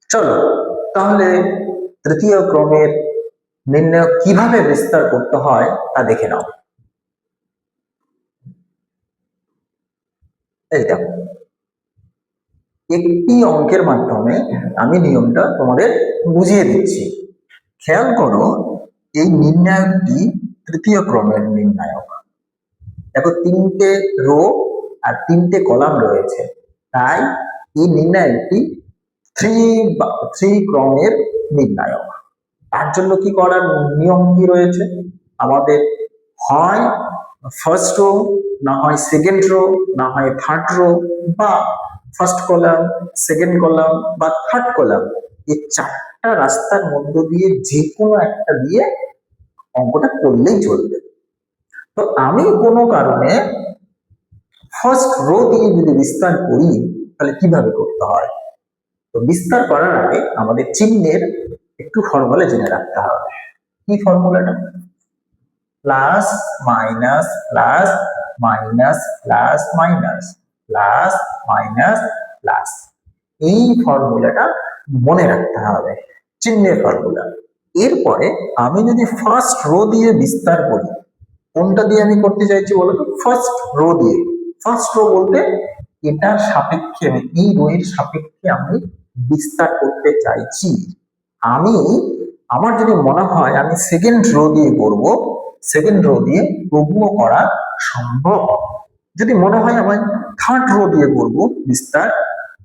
চলো তাহলে তৃতীয় ক্রমের নির্ণয় কিভাবে বিস্তার করতে হয় তা দেখে নাও। এই দেখো, একটি অঙ্কের মাধ্যমে আমি নিয়মটা তোমাদের বুঝিয়ে দিচ্ছি। খেয়াল করো, এই নির্ণায়কটি তৃতীয় ক্রমের নির্ণায়ক। দেখো, তিনটে রো আর তিনটে কলাম রয়েছে, তাই এই নির্ণায়কটি থ্রি ক্রমের নির্ণায়ক। তার জন্য কি করার নিয়ম কি রয়েছে আমাদের? হয় ফার্স্ট রো, না হয় সেকেন্ড রো, না হয় থার্ড রো, বা ফার্স্ট কলাম, সেকেন্ড কলাম বা থার্ড কলাম, এই চারটা রাস্তার মধ্য দিয়ে যে কোনো একটা দিয়ে অঙ্কটা করলেই চলবে। তো আমি কোনো কারণে ফার্স্ট রো দিয়ে যদি বিস্তার করি, তাহলে কিভাবে করতে হয়? তো বিস্তার করার আগে আমাদের চিহ্নের একটু ফর্মুলা জেনে রাখতে হবে। কি ফর্মুলাটা? Plus minus plus minus plus minus plus minus plus, এই ফর্মুলাটা মনে রাখতে হবে, চিহ্নের ফর্মুলা। এরপরে আমি যদি ফার্স্ট রো দিয়ে বিস্তার করি, কোনটা দিয়ে আমি করতে চাইছি বলতো? ফার্স্ট রো দিয়ে। ফার্স্ট রো বলতে এটার সাপেক্ষে, এই রো এর সাপেক্ষে আমি বিস্তার করতে চাইছি। আমার যদি মনে হয় আমি সেকেন্ড রো দিয়ে করব, সেকেন্ড রো দিয়ে তবুও করা সম্ভব। যদি মনে হয় আমার থার্ড রো দিয়ে করব বিস্তার,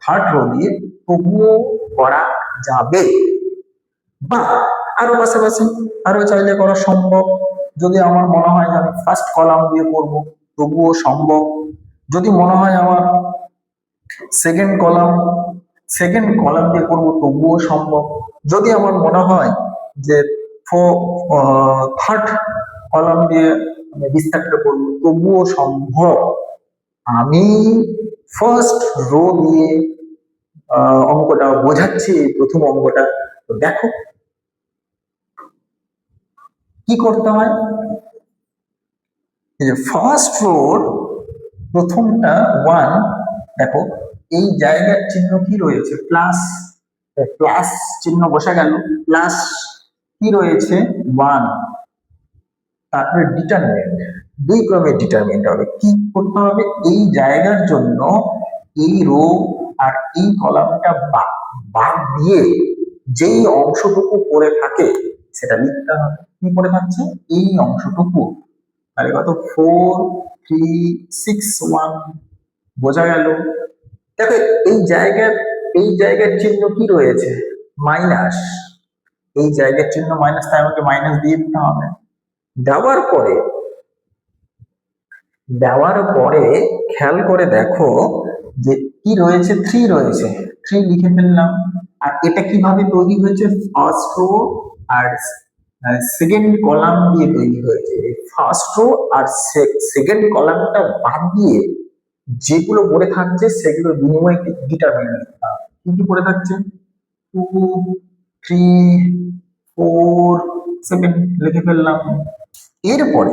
থার্ড রো দিয়ে তবুও করা যাবে। বা আরো পাশাপাশি আরো চাইলে করা সম্ভব। যদি আমার মনে হয় আমি ফার্স্ট কলাম দিয়ে করব, তবুও সম্ভব। যদি মনে হয় আমার সেকেন্ড কলাম দিয়ে করব, তবুও সম্ভব। যদি আমার মনে হয় যে থার্ড কলাম দিয়ে আমি বিস্তারটা করবো, তবুও সম্ভব। আমি ফার্স্ট রো দিয়ে অঙ্কটা বোঝাচ্ছি, প্রথম অঙ্কটা। তো দেখো কি করতে হয়। এই যে ফার্স্ট রোর প্রথমটা 1, দেখো এই জায়গার চিহ্ন কি রয়েছে? প্লাস। প্লাস চিহ্ন বসা গেল, প্লাস কি রয়েছে? 1। তারপরে ডিটারমিনেন্ট, দুই ক্রমের ডিটারমিনেন্ট হবে। কি করতে হবে? এই জায়গার জন্য এই রো আর এই কলামটা বাদ দিয়ে যেই অংশটুকু পড়ে থাকে সেটা লিখতে হবে। কি পড়ে থাকছে? এই অংশটুকু। তাহলে কত? 4 3 6 1। বোঝা গেল? দেখো এই জায়গার চিহ্ন কি রয়েছে? মাইনাস। এই জায়গার চিহ্ন মাইনাস, তাই আমাকে মাইনাস দিয়ে দিতে হবে। দেওয়ার পরে খেয়াল করে দেখো যে কি রয়েছে? 3 রয়েছে, 3 লিখে ফেললাম। আর এটা কিভাবে তৈরি হয়েছে? ফার্স্ট রো আর সেকেন্ড কলাম দিয়ে তৈরি হয়েছে। ফার্স্ট রো আর সেকেন্ড কলামটা বাদ দিয়ে যেগুলো পড়ে থাকছে সেগুলোর বিনিময়ে ডিটারমিনেন্ট কি কি পড়ে থাকছে? 2 3 4 7 লিখে ফেললাম। এরপরে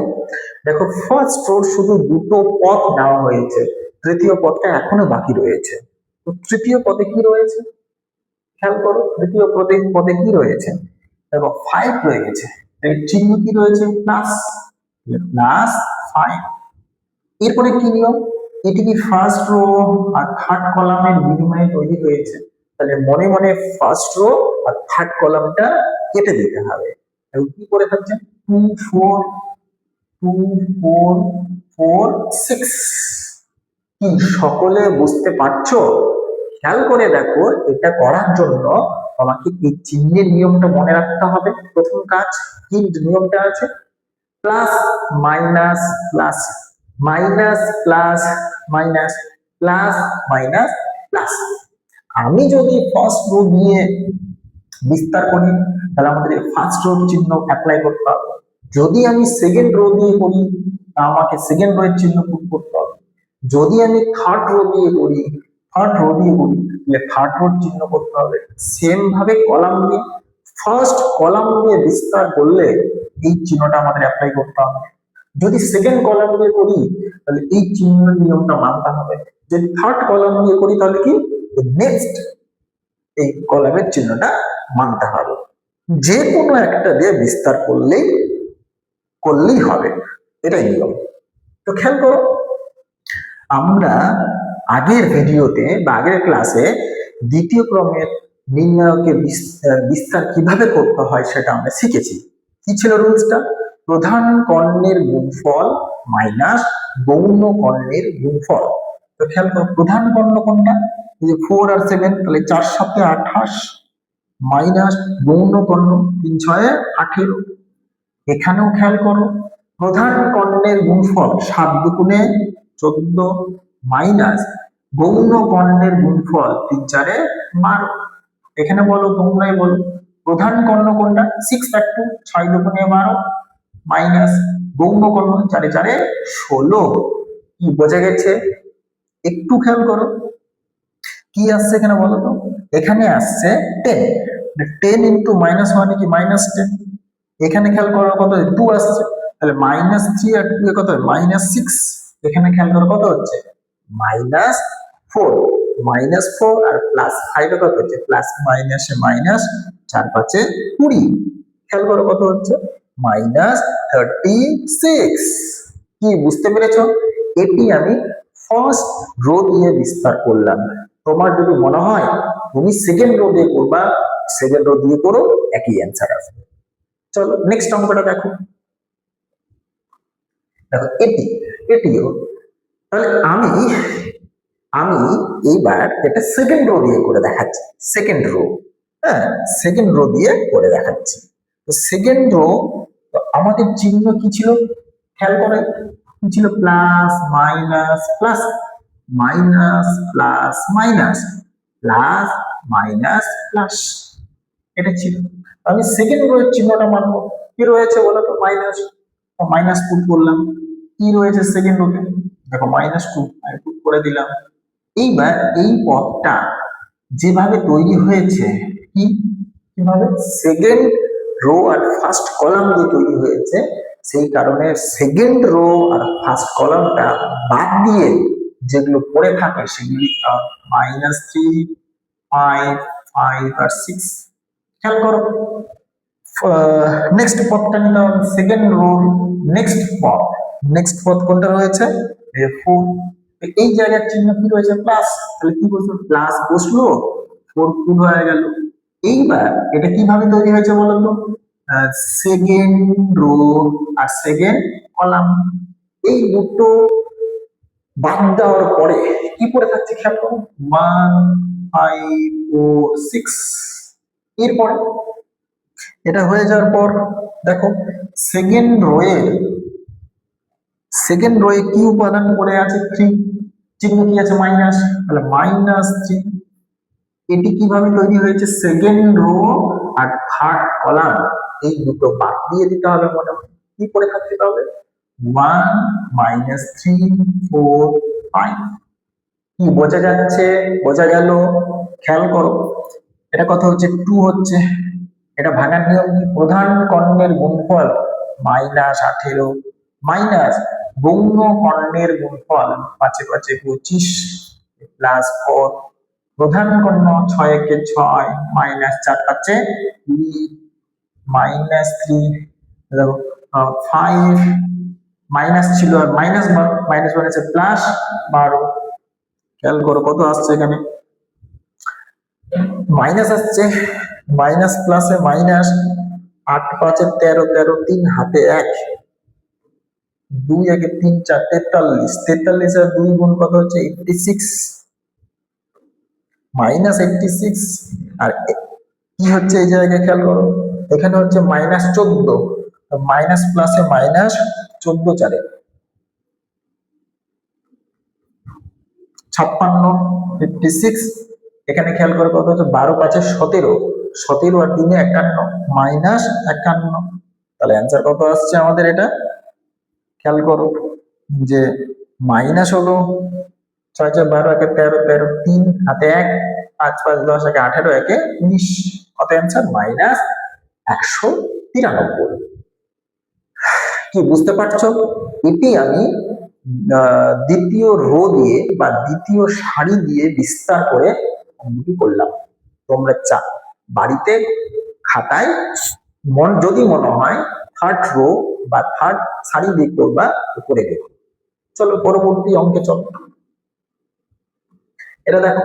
দেখো, ফার্স্ট রোর শুধু দুটো পথ নেওয়া হয়েছে, তৃতীয় পথটা এখনো বাকি রয়েছে। তো তৃতীয় পদে কি রয়েছে? খেয়াল করো, তৃতীয় পদে কি রয়েছে? দেখো 5 রয়েছে, এর চিহ্ন কি রয়েছে? প্লাস। প্লাস 5। এরপরে কি নিয়ম? এটি কি ফার্স্ট রো আর থার্ড কলামের বিনিময়ে তৈরি হয়েছে, তাহলে মনে মনে ফার্স্ট রো আর থার্ড কলামটা কেটে দিতে হবে। এবং কি করে থাকছে? 2 4 2 4 4 6। কি সকলে বুঝতে পারছো? খেয়াল করে দেখো, এটা করার জন্য আমাকে এই চিহ্নের নিয়মটা মনে রাখতে হবে। প্রথম কাজ কি নিয়মটা আছে? Plus minus plus minus plus minus plus minus plus. আমি যদি ফার্স্ট রো দিয়ে বিস্তার করি, তাহলে আমাদের ফার্স্ট রো চিহ্ন অ্যাপ্লাই করতে হবে। যদি আমি সেকেন্ড রো দিয়ে করি, আমাকে সেকেন্ড রো এর চিহ্ন পুট করতে হবে। যদি আমি থার্ড রো দিয়ে করি, তাহলে থার্ড রো চিহ্ন করতে হবে। সেম ভাবে কলাম দিয়ে, ফার্স্ট কলাম দিয়ে বিস্তার করলে এই চিহ্নটা আমাদের অ্যাপ্লাই করতে হবে। যদি সেকেন্ড কলাম দিয়ে করি, তাহলে এই চিহ্ন নিয়মটা মানতে হবে। যদি থার্ড কলাম দিয়ে করি, তাহলে কি নেক্সট এই কলামের চিহ্নটা মানতে হবে, যে কোনো একটা দিয়ে বিস্তার করলেই হবে, এটাই নিয়ম। তো খেয়াল করো, আমরা আগের ভিডিওতে বা আগের ক্লাসে দ্বিতীয় ক্রমের নির্ণায়কের বিস্তার কিভাবে করতে হয় সেটা আমরা শিখেছি। কি ছিল রুলসটা? প্রধান কর্ণের গুণফল মাইনাস গৌণ কর্ণের গুণফল। তো খেয়াল করো, প্রধান কর্ণ কোনটা? এই যে 4 আর 7, তাহলে 4 7 28 মাইনাস গৌণ কর্ণ 3 6 18। এখানেও খেয়াল করো, প্রধান কর্ণের গুণফল 7 দুগুণে 14 মাইনাস গৌণ কর্ণের গুণফল 3 4 12। এখানে বলো, তোমরাই বলো, প্রধান কর্ণ কোনটা? 6 আর 2, 6 দুগুণে 12 মাইনাস গৌণ কর্ণ 4 4 16। কি বোঝা গেছে? একটু খেয়াল করো, কি আসছে এখানে বলো তো? এখানে আসছে 10, 10 ইন্টু মাইনাস মানে কি -10। এখানে খেয়াল করো কত? 2 আসছে, তাহলে -3 আর 2 কত? -6। এখানে খেয়াল করো কত হচ্ছে? -4, -4 আর +5 কত হচ্ছে? প্লাস মাইনাসে মাইনাস, 4 5 20। খেয়াল করো কত হচ্ছে? -36। কি বুঝতে পেরেছো? এটি আমি ফার্স্ট রো দিয়ে বিস্তার করলাম। তোমার যদি মনে হয় তুমি সেকেন্ড রো দিয়ে করবা, সেকেন্ড রো দিয়ে করো, একই অ্যান্সার আসবে। চলো নেক্সট অঙ্কটা দেখো। দেখো এটিও, তাহলে আমি এইবার এটা সেকেন্ড রো দিয়ে করে দেখাচ্ছি। সেকেন্ড রো, হ্যাঁ, সেকেন্ড রো দিয়ে করে দেখাচ্ছি। তো সেকেন্ড রো, আমাদের চিহ্ন কি ছিল খেয়াল করে? কি ছিল? Plus minus plus minus plus minus plus minus plus, এটা ছিল। আমি সেকেন্ড রো এর চিহ্নটা মানবো। কি রয়েছে বলো তো? -2 করলাম। কি রয়েছে সেকেন্ড রোতে? দেখো -2 আমি পুট করে দিলাম। এইবার এই পদটা যেভাবে তৈরি হয়েছে, কিভাবে? সেকেন্ড রো আর ফার্স্ট কলাম দিয়ে তৈরি হয়েছে, সেই কারণে সেকেন্ড রো আর ফার্স্ট কলামটা বাদ দিয়ে যেগুলো পড়ে থাকে সেগুলি -3, 5, 5 আর 6। খেয়াল করো, নেক্সট পদটা নিতে হবে সেকেন্ড রো। নেক্সট পদ কোনটা রয়েছে? 4। এই জায়গার চিহ্ন কি রয়েছে? প্লাস, তাহলে কি বলছো? প্লাস বসলো, 4 গুণ হয়ে গেল। এইবার এটা কিভাবে তৈরি হয়েছে বলো তো? সেকেন্ড রো আর সেকেন্ড কলাম, এই দুটো বাদ দেওয়ার পরে কি পড়ে থাকছে খেয়াল করো? 1, 5, 4, 6। এরপরে এটা হয়ে যাওয়ার পর দেখো, সেকেন্ড রোয়ে কি উপাদান পড়ে আছে? 3, চিহ্ন কি আছে? মাইনাস, তাহলে -3। এটি কিভাবে তৈরি হয়েছে? সেকেন্ড রো আর থার্ড কলাম এই দুটো বাদ দিয়ে দিতে হবে। মোটামুটি কি পড়ে থাকতে হবে? 1, -3, 4, 5। কি বোঝা যাচ্ছে? বোঝা গেল? খেয়াল করো, এটা কথা হচ্ছে 2 হচ্ছে। এটা ভাঙার নিয়ম কি? প্রধান কর্ণের গুণফল -18 মাইনাস গৌণ কর্ণের গুণফল 5 5 25 +4। প্রধান কর্ণ 6 একে 6 মাইনাস 4 5 20 -3। দেখো 5 মাইনাস ছিল আর মাইনাস বানিয়েছে +12। খেয়াল করো কত আসছে এখানে? মাইনাস আসছে, মাইনাস প্লাসে মাইনাস, 8 5 13 13, 3 হাতে 1, 2 1 3 4 43, 43 আর 2 গুণ কত হচ্ছে? 86, -86। আর কি হচ্ছে এই জায়গায় খেয়াল করো, এখানে হচ্ছে -14, মাইনাস প্লাসে মাইনাস 14 4 56, 56। এখানে খেয়াল করে কত হচ্ছে? 12 5 17, 17 আর 3 51, -51। তাহলে অ্যান্সার কত আসছে আমাদের? এটা খেয়াল করো যে মাইনাস হলো 6 6 12 একে 13 13, 3 হাতে 1, 5 5 10 একে 18 একে 19। কত অ্যান্সার? -193। কি বুঝতে পারছো? এটি আমি দ্বিতীয় রো দিয়ে বা দ্বিতীয় সারি দিয়ে বিস্তার করে অঙ্কটি করলাম। তোমরা বাড়িতে খাতায় যদি মনে হয় থার্ড রো বা থার্ড সারি দিয়ে করবা করে দেখো। চলো পরবর্তী অঙ্কে চলো। এটা দেখো,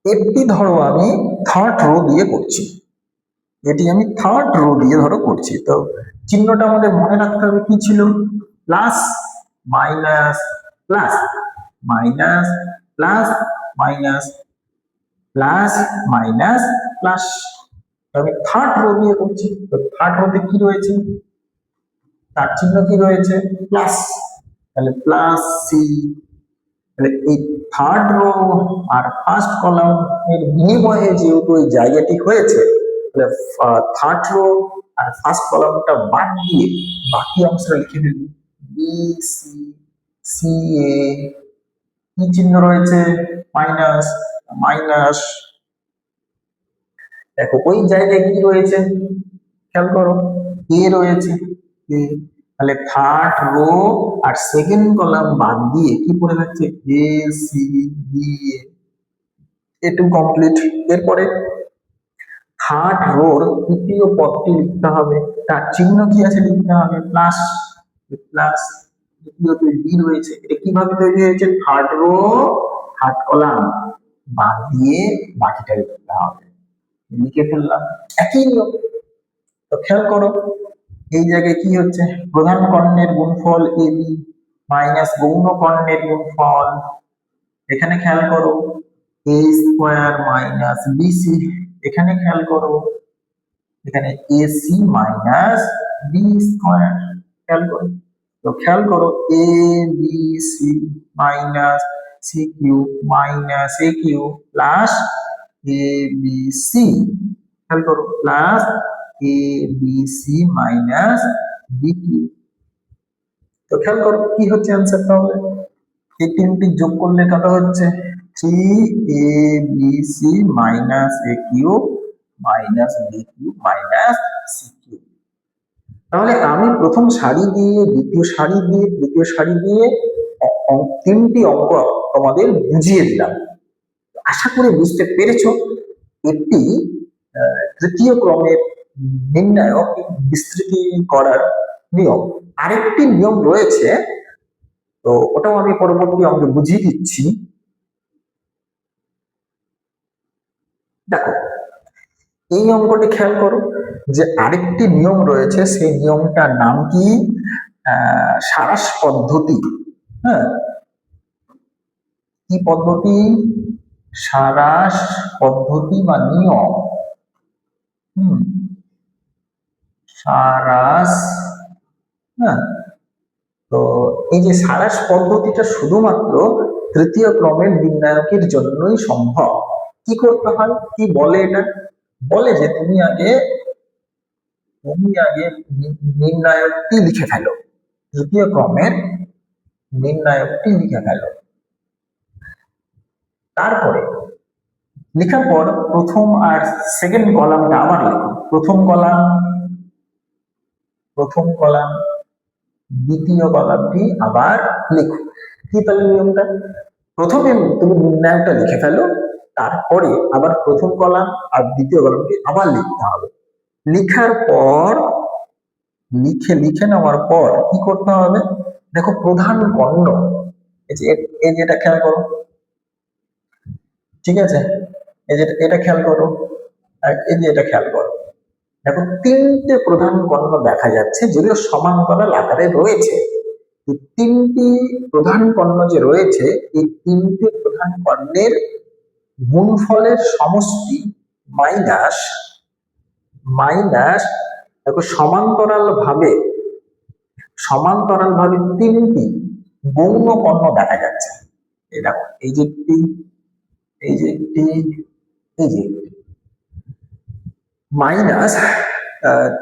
এটি ধরো আমি থার্ড রো দিয়ে করছি, এটি আমি থার্ড রো দিয়ে ধরো করছি। তো চিহ্নটা আমাদের মনে রাখতে হবে কি ছিল, plus minus plus minus plus minus plus minus plus. আমি থার্ড রো দিয়ে করছি, তো থার্ড রোতে কি রয়েছে, তার চিহ্ন কি রয়েছে, প্লাস, তাহলে প্লাস সি। তাহলে এই থার্ড রো আর ফার্স্ট কলাম এর বিনিময়ে যেহেতু এই জায়গাটি হয়েছে, তাহলে থার্ড রো আর ফার্স্ট কলামটা বাদ দিয়ে বাকি অংশটা লিখে দিন বি সি সি এ, কি চিহ্ন রয়েছে, মাইনাস মাইনাস। দেখো ওই জায়গায় কি রয়েছে খেয়াল করো, এ রয়েছে, তাহলে থার্ড রো আর সেকেন্ড কলাম বাদ দিয়ে কি পড়ে যাচ্ছে, এ সি বি এটু কমপ্লিট। এরপরে থার্ড রোর তৃতীয় পদটি লিখতে হবে, তার চিহ্ন কি আছে লিখতে হবে, প্লাস প্লাস। দ্বিতীয়তে বি রয়েছে, এটা কিভাবে তৈরি হয়েছে, থার্ড রো থার্ড কলাম বাদ দিয়ে বাকিটা লিখতে হবে, লিখে ফেললাম, একই নিয়ম। তো খেয়াল করো এই জায়গায় কি হচ্ছে, প্রধান কর্ণের গুণফল এ বি মাইনাস গৌণ কর্ণের গুণফল, এখানে খেয়াল করো এ স্কোয়ার মাইনাস বিসি, এখানে খেয়াল করো এখানে এসি মাইনাস বি স্কোয়ার, খেয়াল করো। তো খেয়াল করো A B C minus C cube minus A cube plus A B C, খেয়াল করো plus A B C minus B cube. তো খেয়াল করো কি হচ্ছে অ্যান্সার, তাহলে এই তিনটি যোগ করলে কত হচ্ছে, 3abc minus A cube minus B cube minus C cube. তাহলে আমি প্রথম সারি দিয়ে দ্বিতীয় সারি দিয়ে তৃতীয় সারি দিয়ে তিনটি অঙ্ক তোমাদের বুঝিয়ে দিলাম। আশা করি বুঝতে পেরেছো একটি তৃতীয় ক্রমের নির্ণায়ক বিস্তৃতি করার নিয়ম। আরেকটি নিয়ম রয়েছে, তো ওটাও আমি পরবর্তী অঙ্কে বুঝিয়ে দিচ্ছি। দেখো এই অঙ্কটি খেয়াল করো যে আরেকটি নিয়ম রয়েছে, সেই নিয়মটার নাম কি, সারাস পদ্ধতি। হ্যাঁ, কি পদ্ধতি, সারাস পদ্ধতি বা নিয়ম। সারাস, হ্যাঁ। তো এই যে সারাস পদ্ধতিটা শুধুমাত্র তৃতীয় ক্রমের নির্ণায়কের জন্যই সম্ভব। কি করতে হয়, কি বলে, এটা বলে যে তুমি আগে নির্ণায়কটি লিখে ফেলো, তৃতীয় ক্রমের নির্ণায়কটি লিখে ফেলো। তারপরে লেখার পর প্রথম আর সেকেন্ড কলামটা আবার লেখো, প্রথম কলাম দ্বিতীয় কলামটি আবার লেখো। কি তাহলে নিয়মটা, প্রথমে তুমি নির্ণায়কটা লিখে ফেলো, তারপরে আবার প্রথম কলাম আর দ্বিতীয় কলামটি আবার লিখতে হবে। লিখার পর লিখে নেওয়ার পর কি করতে হবে, দেখো প্রধান কর্ণ, এই যেটা খেয়াল করো, ঠিক আছে, এই যে এটা খেয়াল করো, আর এই যে এটা খেয়াল করো। দেখো তিনটে প্রধান কর্ণ দেখা যাচ্ছে, যদিও সমান্তরাল আকারে রয়েছে। তিনটি প্রধান কর্ণ যে রয়েছে, এই তিনটি প্রধান কর্ণের গুণফলের সমষ্টি মাইনাস মাইনাস দেখো সমান্তরাল ভাবে তিনটি গৌণ কর্ণ দেখা যাচ্ছে। এই দেখো এই যে একটি, এই যে একটি, এই যে মাইনাস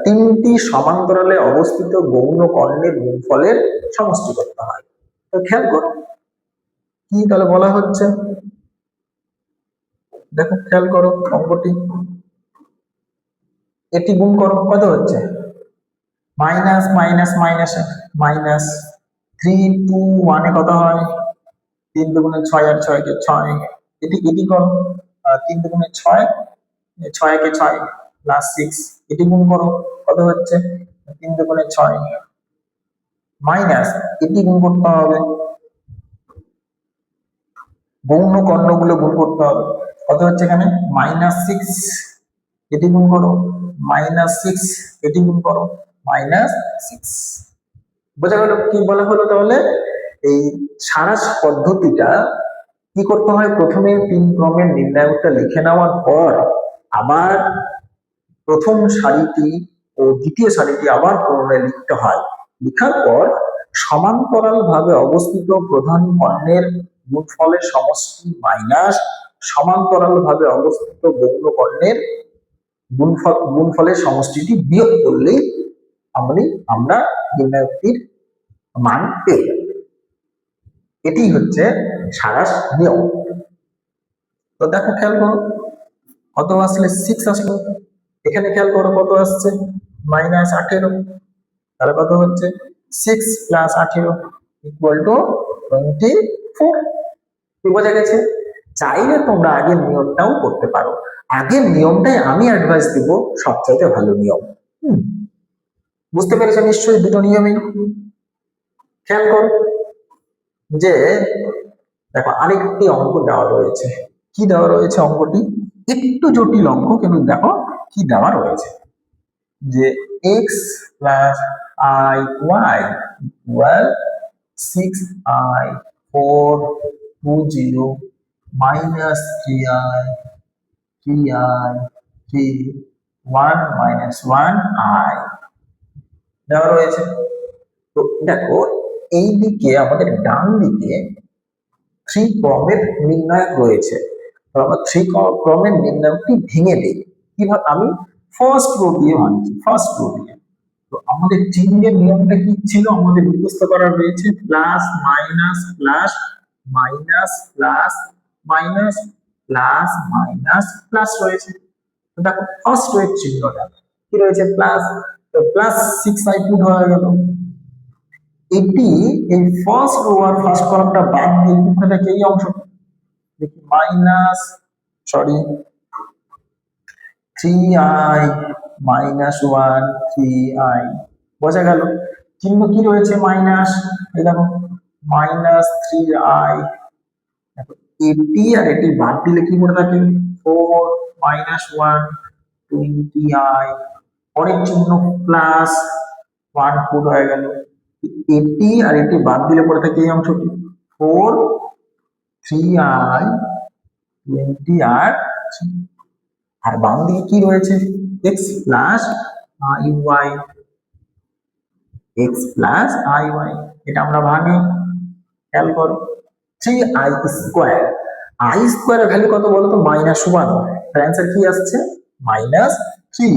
তিনটি সমান্তরালে অবস্থিত গৌণ কর্ণের গুণফলের সমষ্টি করতে হয়। তো খেয়াল করো কি তাহলে বলা হচ্ছে, দেখো খেয়াল করো অঙ্কটি, এটি গুণ করো, কত হচ্ছে, মাইনাস মাইনাস মাইনাস মাইনাস 3 2 1 কত হয়, 3 দুগুণে 6 আর 6 কে 6, এটি করো, 3 দুগুণে 6 ছয় একে ছয় প্লাস সিক্স, এটি গুণ করো কত হচ্ছে 3 দুগুণে 6 মাইনাস এটি গুণ করতে হবে, গৌণ কর্ণগুলো গুণ করতে হবে কত হচ্ছে এখানে -6, এটি গুণ করো -6, এটি গুণ করো -6। বোঝা গেল কি বলা হলো? তাহলে এই সারাস পদ্ধতিটা কি করতে হয়, প্রথমে 3 ক্রমের নির্ণায়কটা লিখে নেওয়ার পর আবার প্রথম সারিটি ও দ্বিতীয় সারিটি আবার পুনরায় লিখতে হয়। লেখার পর সমান্তরাল ভাবে অবস্থিত প্রধান কর্ণের গুণফলের সমষ্টি মাইনাস সমান্তরাল ভাবে অবস্থিত গৌণ কর্ণের গুণফলের সমষ্টিটি বিয়োগ করলেই আমরা নির্ণায়কটির মান পেয়ে যাব। এটি হচ্ছে সারাস নিয়ম। তো দেখো খেয়াল করো কত আসলে 6 আসলো, এখানে খেয়াল করো কত আসছে -18, তাহলে কত হচ্ছে 6 + 18 = 24। কি বোঝা গেছে? চাইলে তোমরা আগের নিয়মটাও করতে পারো, আগের নিয়মটাই আমি অ্যাডভাইস দিব সবচাইতে ভালো নিয়ম। বুঝতে পেরেছো নিশ্চয়ই দুটো নিয়মই। খেয়াল করো যে দেখো আরেকটি অঙ্ক দেওয়া রয়েছে। কি দেওয়া রয়েছে অঙ্কটি? একটু জটিল অঙ্ক, কিন্তু দেখো কি দেওয়া রয়েছে যে x + iy = 6i 4 20 -3i 3i 3 1 - 1i দেওয়া রয়েছে। তো দেখো এই দিকে আমাদের ডান দিকে 3 ক্রমের নির্ণায়ক রয়েছে। তো আমরা 3 ক্রমের নির্ণায়কটি ভেঙে দিই। কিভাবে? আমি ফার্স্ট রো দিয়ে ভাঙছি, ফার্স্ট রো দিয়ে। তো আমাদের চিহ্নের নিয়মটা কি ছিল আমাদের মুখস্থ করা রয়েছে? Plus minus plus minus plus minus plus minus plus রয়েছে। তো দেখো ফার্স্ট রো এর চিহ্নটা কি রয়েছে? প্লাস। তো প্লাস 6i পুট হয়ে গেল। এটি এই ফার্স্ট রো আর ফার্স্ট কলামটা বাদ দিয়ে কোথায় থাকে এই অংশ দেখি মাইনাস 3i -1 3i বোঝা গেল। চিহ্ন কি রয়েছে? মাইনাস। এই দেখো -3i। এটি আর এটি বাদ দিলে কি করে থাকে? 4 -1 20i। পরের চিহ্ন প্লাস 1 পুট হয়ে গেল। এটি আর এটি বাদ দিলে পরে থাকে এই অংশটি 4 3i 20 আর বাম দিকে কি রয়েছে? x plus iy, x plus iy। এটা আমরা ভাঙি, খেয়াল করো 3i স্কয়ার, i স্কয়ারের ভ্যালু কত বলো তো? -1। তার অ্যান্সার কি আসছে? -3।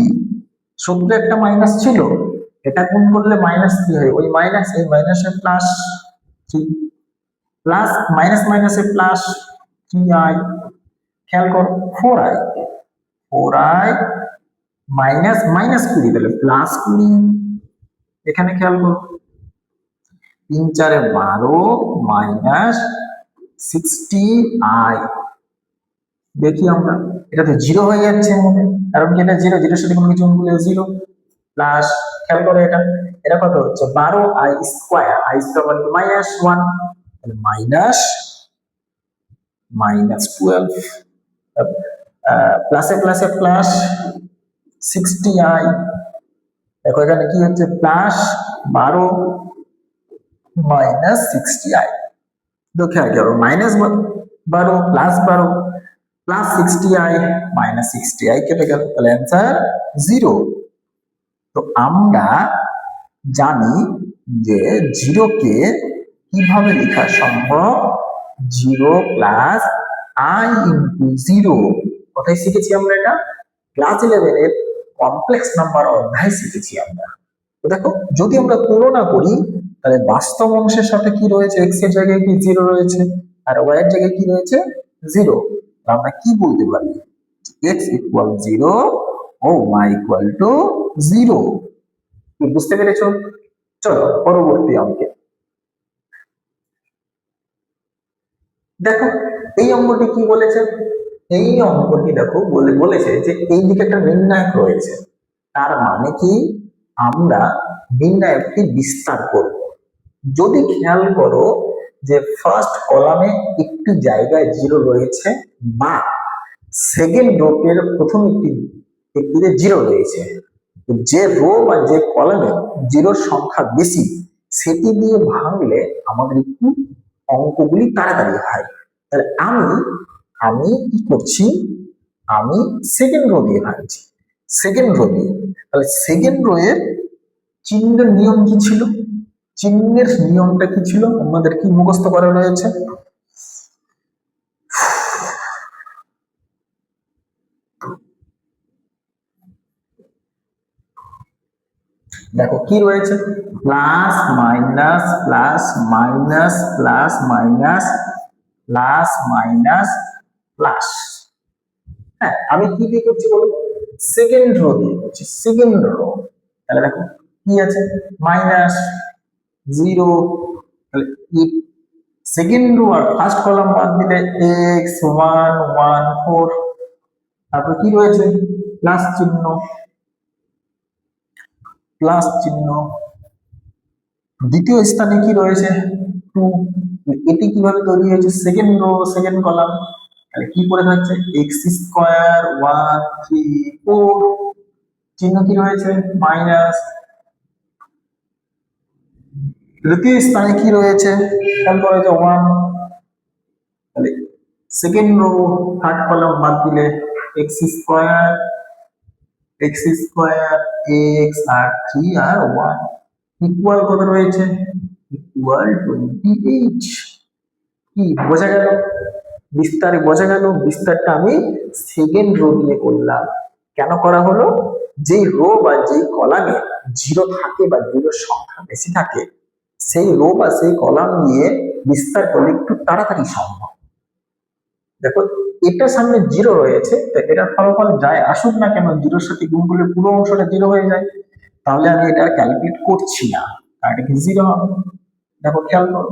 সূত্রে একটা মাইনাস ছিল, এটা গুণ করলে -3 হয়, ওই মাইনাস এই মাইনাসে প্লাস 3 প্লাস মাইনাস মাইনাসে প্লাস 3i। খেয়াল করো 4i মাইনাস মাইনাস 20 তাহলে প্লাস 20। এখানে খেয়াল করো 3 4 12 মাইনাস 60i। দেখি আমরা এটা তো জিরো হয়ে যাচ্ছে আমাদের, কারণ কি এটা জিরো, জিরোর সাথে কোনো কিছু গুণ করলে জিরো। প্লাস খেয়াল করো এটা এটা কত হচ্ছে? 12i স্কয়ার, i স্কয়ার মানে -1 তাহলে -12। প্লাসে প্লাসে প্লাস 60i। দেখো এখানে কি হচ্ছে? Plus 12 minus 60i। তো খেয়াল করো -12 plus 12 plus 60i minus 60i কেটে গেল, তাহলে অ্যান্সার 0। তো আমরা জানি যে 0 কে কিভাবে লেখা সম্ভব? 0 প্লাস i ইন্টু 0। কোথায় শিখেছি আমরা এটা? ক্লাস 11 এর কমপ্লেক্স নাম্বার অধ্যায় শিখেছি আমরা। তো দেখো যদি আমরা তুলনা করি তাহলে বাস্তব অংশের সাথে কি রয়েছে? x এর জায়গায় কি 0 রয়েছে আর y এর জায়গায় কি রয়েছে? 0। আমরা কি বলতে পারি? x = 0 ও y = 0। বুঝতে পেরেছো? চলো পরবর্তী অঙ্কে দেখো এই অঙ্কটি কি বলেছে? এই অঙ্কটি দেখো বলেছে যে এই দিকে একটা নির্ণায়ক রয়েছে, তার মানে কি আমরা নির্ণায়কটি বিস্তার করব। যদি খেয়াল করো যে ফার্স্ট কলামে একটি জায়গায় জিরো রয়েছে বা সেকেন্ড রোপের প্রথম একটিতে জিরো রয়েছে, যে রো বা যে কলামে জিরোর সংখ্যা বেশি সেটি দিয়ে ভাঙলে আমাদের একটু অঙ্কগুলি তাড়াতাড়ি হয়। তাহলে আমি আমি কি করছি, আমি সেকেন্ড রো দিয়ে ভাঙছি, সেকেন্ড রো দিয়ে। তাহলে সেকেন্ড রো এর চিহ্নের নিয়ম কি ছিল, চিহ্নের নিয়মটা কি ছিল আমাদের কি মুখস্থ করা রয়েছে? দেখো কি রয়েছে, plus minus plus minus plus minus plus minus plus. হ্যাঁ, আমি কি দিয়ে করছি বলো, সেকেন্ড রো দিয়ে করছি, সেকেন্ড রো। তাহলে দেখো কি আছে, মাইনাস জিরো। তাহলে সেকেন্ড রো আর ফার্স্ট কলাম বাদ দিলে এক্স 1 1 4, তারপর কি রয়েছে, প্লাস চিহ্ন, প্লাস চিহ্ন। দ্বিতীয় স্থানে কি রয়েছে, 2। এটি কিভাবে তৈরি হয়েছে, সেকেন্ড রো সেকেন্ড কলাম, তাহলে কি পড়ে থাকছে, এক্স স্কোয়ার 1 3 4, চিহ্ন কি রয়েছে, মাইনাস। তৃতীয় স্থানে কি রয়েছে, খেয়াল করা হয়েছে 1, তাহলে সেকেন্ড রো থার্ড কলাম বাদ দিলে এক্স স্কোয়ার এক্স আর 3 আর 1 ইকুয়াল কত রয়েছে, ইকুয়াল 28। কি বোঝা গেল, বিস্তারে বোঝা গেল। বিস্তারটা আমি সেকেন্ড রো দিয়ে করলাম। কেন করা হলো, যে রো বা যে কলামে জিরো থাকে বা জিরোর সংখ্যা বেশি থাকে সেই রো বা সেই কলাম দিয়ে বিস্তার করলে একটু তাড়াতাড়ি সম্ভব। দেখো এটার সামনে জিরো রয়েছে, তো এটার ফলাফল যায় আসুক না কেন জিরোর সাথে গুণ করলে পুরো অংশটা জিরো হয়ে যায়, তাহলে আমি এটা ক্যালকুলেট করছি না, আর এটা কি জিরো হবে। দেখো খেয়াল করো,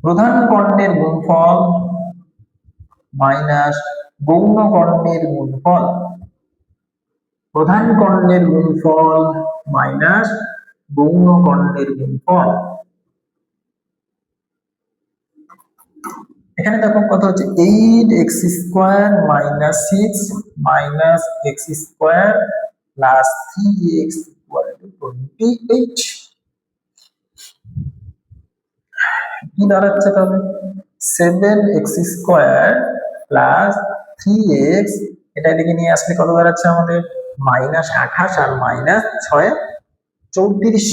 প্রধান কর্ণের গুণফল মাইনাস গৌণ কর্ণের গুণফল, প্রধান কর্ণের গুণফল মাইনাস গৌণ কর্ণের গুণফল। এখানে দেখো কত হচ্ছে, 8x² minus 6 minus x² plus 3x equal to 28। কি দাঁড়াচ্ছে তাহলে, 7x² প্লাস 3x, এটা এদিকে নিয়ে আসলে কত দাঁড়াচ্ছে আমাদের, মাইনাস 28 আর মাইনাস 6 34,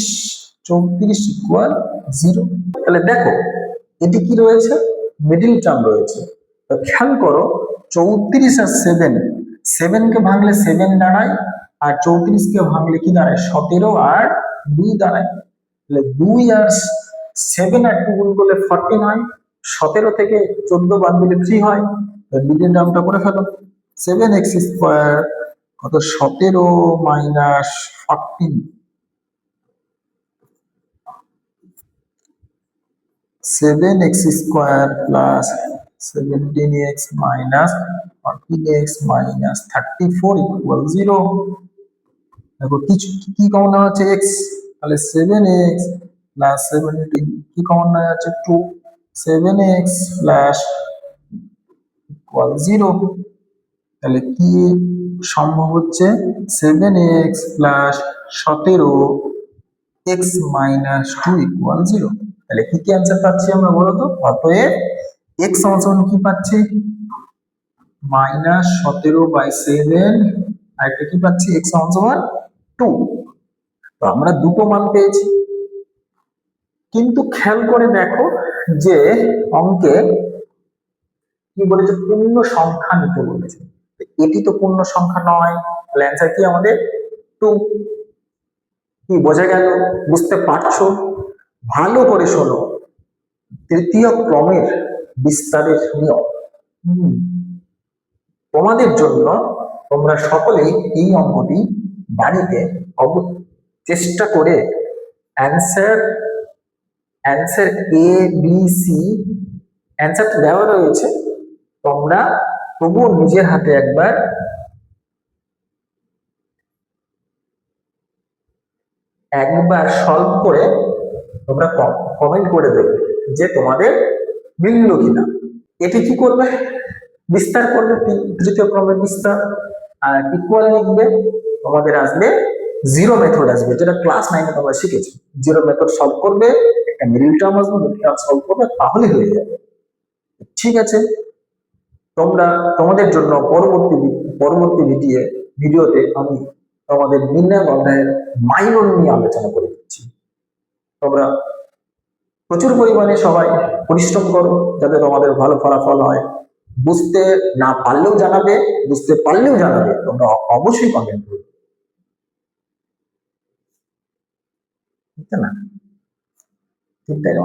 34 ইকুয়াল 0। তাহলে দেখো এটি কি রয়েছে, মিডিল টার্ম রয়েছে। তো খেয়াল করো 34 আর 7, 7 কে ভাঙলে 7 দাঁড়ায়, আর 34 কে ভাঙলে কি দাঁড়ায়, 17 আর 2 দাঁড়ায়। তাহলে 2 আর 7 আর 2 গুণ করলে 14 হয়, 17 থেকে 14 বাদ দিলে 3 হয়। মিডিল টার্মটা করে ফেলো, 7x² কত, 17 minus 14, 7x² plus 17x minus 14x minus 34 equal 0। দেখো কিছু কি কমন নেওয়া হচ্ছে, x, তাহলে 7x প্লাস 17 কি কমন নেওয়া যাচ্ছে, 2, 7x প্লাস ইকুয়াল 0। তাহলে কি সম্ভব হচ্ছে, 7x plus 17 x minus 2 equal 0। তাহলে কি কি অ্যান্সার পাচ্ছি আমরা বলতো, অতএব x সমান কি পাচ্ছি, মাইনাস 17/7, আর এটা কি পাচ্ছি, x সমান 2। তো আমরা দুটো মান পেয়েছি। কিন্তু খেয়াল করে দেখো যে অঙ্কে কি বলেছে, পূর্ণ সংখ্যা নিতে বলেছে, এটি তো পূর্ণ সংখ্যা নয়, তাহলে অ্যান্সার কি আমাদের 2। কি বোঝা গেল, বুঝতে পারছো, ভালো করে শোনো, তৃতীয় ক্রমের বিস্তারের নিয়ম তোমাদের জন্য, তোমরা সকলেই এই অঙ্কটি বাড়িতে চেষ্টা করে অ্যান্সার এ বি সি অ্যান্সার দেওয়া রয়েছে, তোমরা তবুও নিজের হাতে একবার সলভ করে তোমরা কমেন্ট করে দেবে যে তোমাদের মিলল কিনা। এটি কি করবে, বিস্তার করবে, তৃতীয় ক্রমের বিস্তার, আর ইকুয়াল লিখবে, তোমাদের আসবে জিরো মেথড আসবে, যেটা ক্লাস 9 এ তোমরা শিখেছো। জিরো মেথড সলভ করবে, একটা মিডল টার্ম আসবে, মিডল টার্ম সলভ করবে, তাহলে হয়ে যাবে। ঠিক আছে, তোমরা তোমাদের জন্য পরবর্তী ভিডিওতে আমি তোমাদের নির্ণয় অধ্যায়ের মাইনর নিয়ে আলোচনা করে দিচ্ছি। তোমরা প্রচুর পরিমাণে সবাই পরিশ্রম করো যাতে তোমাদের ভালো ফলাফল হয়। বুঝতে না পারলেও জানাবে, বুঝতে পারলেও জানাবে, তোমরা অবশ্যই কমেন্ট করবে, ঠিক না? ঠিক তাই না?